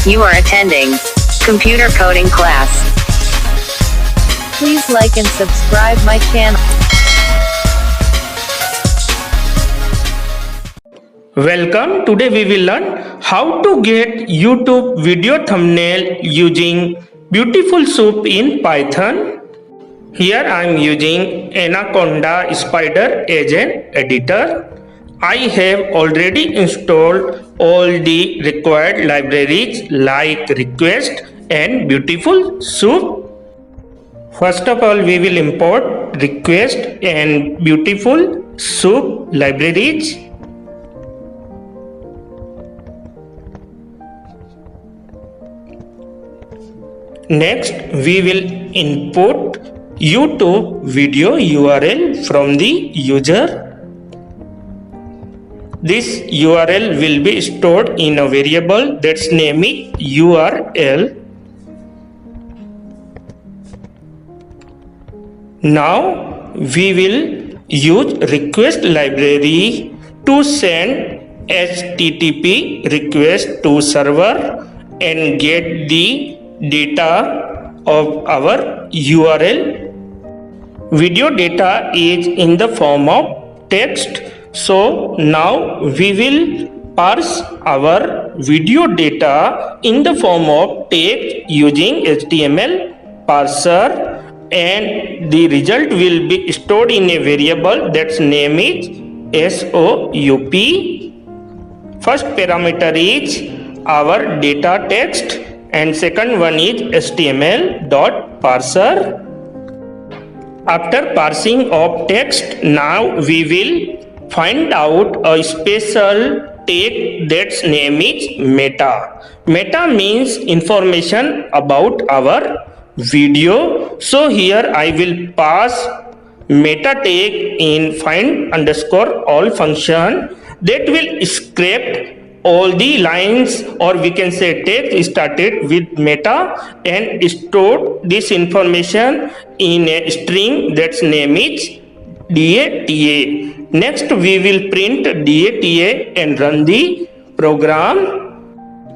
You are attending computer coding class. Please like and subscribe my channel. Welcome. Today we will learn how to get YouTube video thumbnail using BeautifulSoup in Python. Here I am using Anaconda Spider as an editor. I have already installed all the required libraries like Request and BeautifulSoup. First of all, we will import Request and BeautifulSoup libraries. Next, we will input YouTube video URL from the user. This URL will be stored in a variable that's name is URL. Now we will use request library to send HTTP request to server and get the data of our URL. Video data is in the form of text. So now we will parse our video data in the form of text using HTML parser, and the result will be stored in a variable that's name is SOUP. First parameter is our data text and second one is HTML.parser. After parsing of text, now we will find out a special tag that's name is meta. Meta means information about our video. So here I will pass meta tag in find_all function that will scrape all the lines, or we can say text started with meta, and store this information in a string that's name is data. Next we will print data and run the program.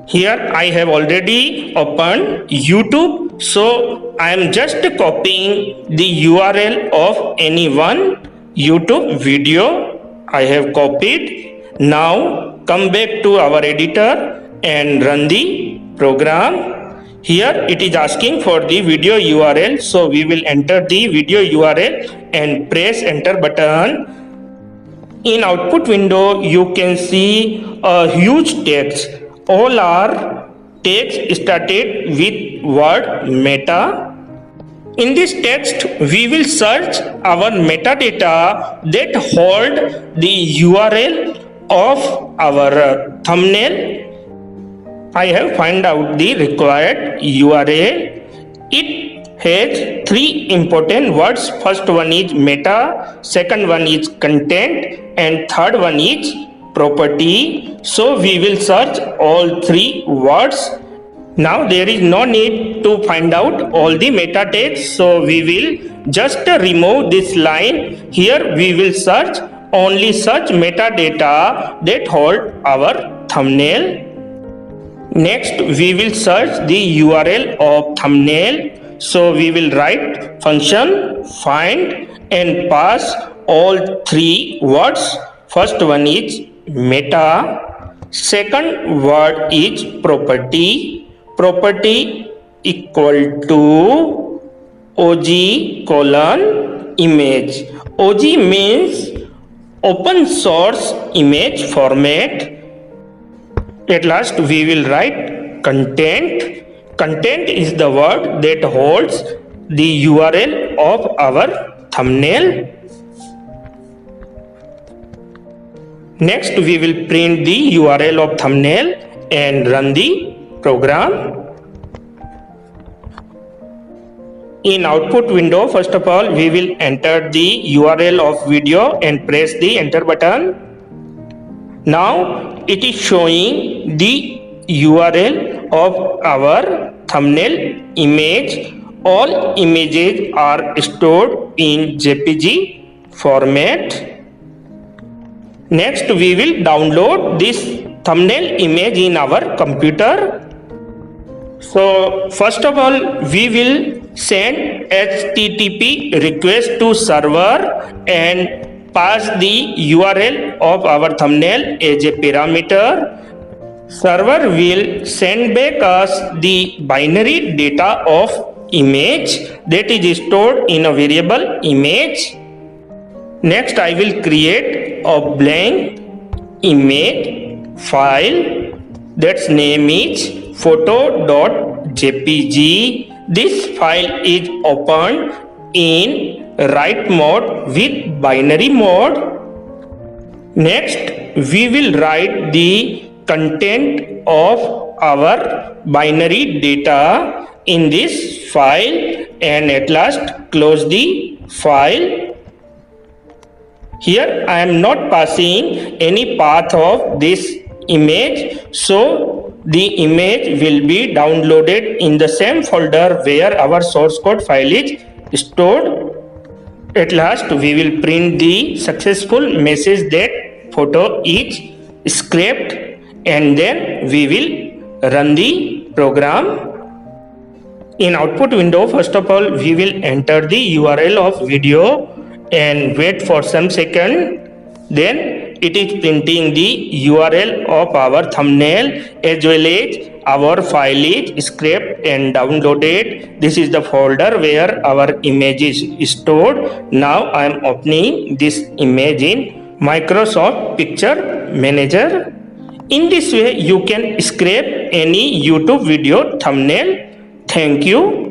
Here I have already opened YouTube, so I am just copying the URL of any one YouTube video. I have copied. Now come back to our editor and run the program. Here it is asking for the video URL, so we will enter the video URL and press enter button. In output window you can see a huge text. All are text started with word meta. In this text we will search our metadata that hold the URL of our thumbnail. I have found out the required URL. It has three important words. First one is meta, second one is content, and third one is property. So we will search all three words. Now there is no need to find out all the meta tags, so we will just remove this line. Here we will search only such metadata that hold our thumbnail. Next we will search the URL of thumbnail. So we will write function find and pass all three words. First one is meta, second word is property. Property equal to OG:image. OG means open source image format. At last we will write content. Content is the word that holds the URL of our thumbnail. Next we will print the URL of thumbnail and run the program. In output window, first of all we will enter the URL of video and press the enter button. Now it is showing the URL of our thumbnail image. All images are stored in JPG format. Next we will download this thumbnail image in our computer. So first of all, we will send HTTP request to server and pass the URL of our thumbnail as a parameter. Server will send back us the binary data of image that is stored in a variable image. Next, I will create a blank image file that's name is photo.jpg. This file is opened in write mode with binary mode. Next, we will write the content of our binary data in this file and at last close the file. Here I am not passing any path of this image, so the image will be downloaded in the same folder where our source code file is stored. At last we will print the successful message that photo is scraped, and then we will run the program. In output window, first of all, we will enter the URL of video and wait for some second. Then it is printing the URL of our thumbnail as well as our file is scraped and downloaded. This is the folder where our image is stored. Now I am opening this image in Microsoft Picture Manager. In this way, you can scrape any YouTube video thumbnail. Thank you.